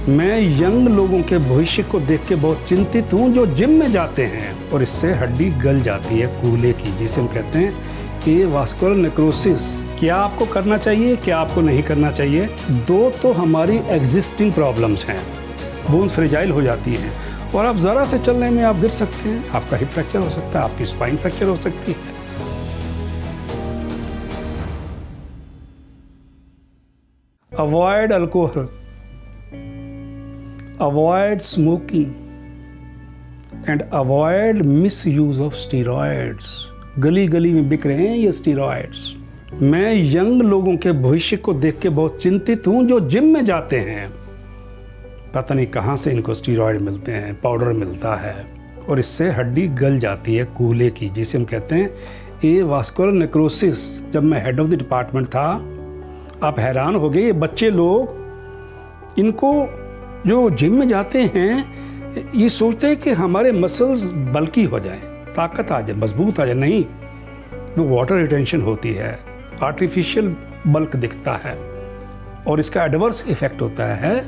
मैं यंग लोगों के भविष्य को देख के बहुत चिंतित हूँ जो जिम में जाते हैं और इससे हड्डी गल जाती है कूल्हे की, जिसे हम कहते हैं एवास्कुलर नेक्रोसिस। क्या आपको करना चाहिए, क्या आपको नहीं करना चाहिए? दो तो हमारी एग्जिस्टिंग प्रॉब्लम्स हैं, बोन्स फ्रेजाइल हो जाती हैं और आप ज़रा से चलने में आप गिर सकते हैं, आपका हिप फ्रैक्चर हो सकता है, आपकी स्पाइन फ्रैक्चर हो सकती है। Avoid alcohol, avoid smoking and avoid miss use of steroids. गली गली में बिक रहे हैं ये स्टीरॉयड्स। मैं यंग लोगों के भविष्य को देख के बहुत चिंतित हूँ जो जिम में जाते हैं। पता नहीं कहाँ से इनको स्टीरॉयड मिलते हैं, पाउडर मिलता है और इससे हड्डी गल जाती है कूल्हे की, जिसे हम कहते हैं एवास्कुलर नेक्रोसिस। जब मैं हेड ऑफ द डिपार्टमेंट था, आप हैरान हो गए, ये बच्चे लोग इनको जो जिम में जाते हैं ये सोचते हैं कि हमारे मसल्स बल्की हो जाएं, ताकत आ जाए, मजबूत आ जाए। नहीं, वो वाटर रिटेंशन होती है, आर्टिफिशियल बल्क दिखता है और इसका एडवर्स इफेक्ट होता है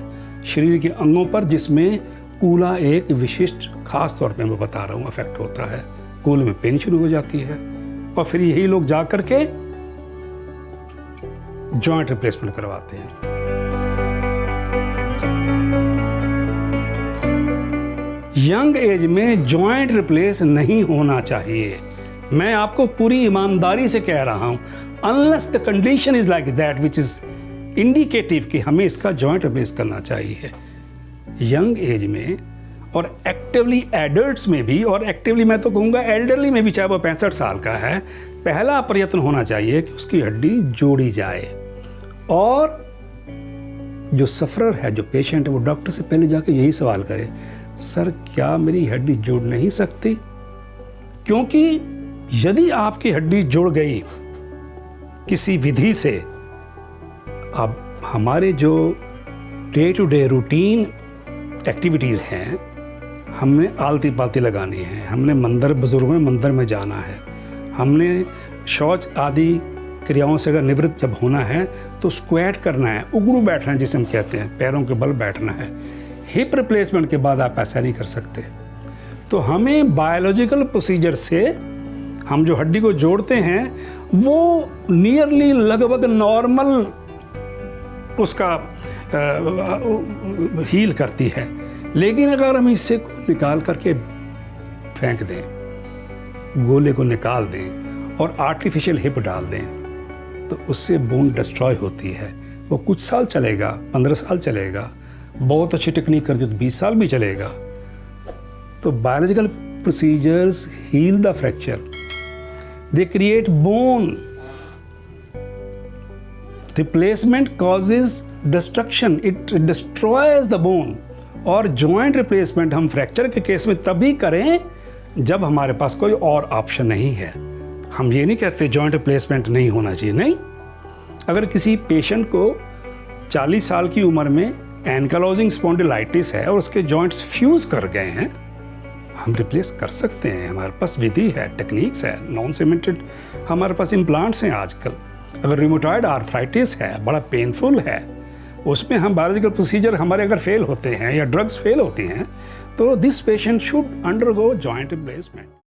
शरीर के अंगों पर, जिसमें कूल्हा एक विशिष्ट खास तौर पे मैं बता रहा हूँ इफेक्ट होता है। कूल्हे में पेन शुरू हो जाती है और फिर यही लोग जा करके जॉइंट रिप्लेसमेंट करवाते हैं। यंग एज में जॉइंट रिप्लेस नहीं होना चाहिए। मैं आपको पूरी ईमानदारी से कह रहा हूं, unless the condition is like that which is indicative कि हमें इसका जॉइंट रिप्लेस करना चाहिए। यंग एज में और एक्टिवली एडल्ट्स में भी, और एक्टिवली मैं तो कहूँगा एल्डरली में भी, चाहे वो 65 साल का है, पहला प्रयत्न होना चाहिए कि उसकी हड्डी जोड़ी जाए। और जो सफरर है, जो पेशेंट है, वो डॉक्टर से पहले जाकर यही सवाल करे, सर क्या मेरी हड्डी जुड़ नहीं सकती? क्योंकि यदि आपकी हड्डी जुड़ गई किसी विधि से, अब हमारे जो day to day routine activities हैं, हमने आलती पालती लगानी है, हमने मंदिर, बुजुर्गों ने मंदिर में जाना है, हमने शौच आदि क्रियाओं से अगर निवृत्त जब होना है तो स्क्वैट करना है, उगड़ू बैठना है जिसे हम कहते हैं, पैरों के बल बैठना है। हिप रिप्लेसमेंट के बाद आप ऐसा नहीं कर सकते। तो हमें बायोलॉजिकल प्रोसीजर से हम जो हड्डी को जोड़ते हैं वो नियरली लगभग नॉर्मल उसका हील करती है। लेकिन अगर हम इससे को निकाल करके फेंक दें, गोले को निकाल दें और आर्टिफिशियल हिप डाल दें, तो उससे बोन डिस्ट्रॉय होती है। वो कुछ साल चलेगा, 15 साल चलेगा, बहुत अच्छी टेक्निक कर दी तो 20 साल भी चलेगा। तो biological procedures heal the fracture, they create bone. Replacement causes destruction, it destroys the bone. और जॉइंट रिप्लेसमेंट हम फ्रैक्चर के केस में तभी करें जब हमारे पास कोई और ऑप्शन नहीं है। हम ये नहीं कहते जॉइंट रिप्लेसमेंट नहीं होना चाहिए, नहीं। अगर किसी पेशेंट को 40 साल की उम्र में एंकालोजिंग स्पॉन्डिलाइटिस है और उसके जॉइंट्स फ्यूज कर गए हैं, हम रिप्लेस कर सकते हैं। हमारे पास विधि है, टेक्निक्स है, नॉन सीमेंटेड हमारे पास इम्प्लांट्स हैं आजकल। अगर रिमोटॉइड आर्थराइटिस है, बड़ा पेनफुल है, उसमें हम बायोलॉजिकल प्रोसीजर हमारे अगर फेल होते हैं या ड्रग्स फेल होती हैं, तो this patient should undergo joint replacement.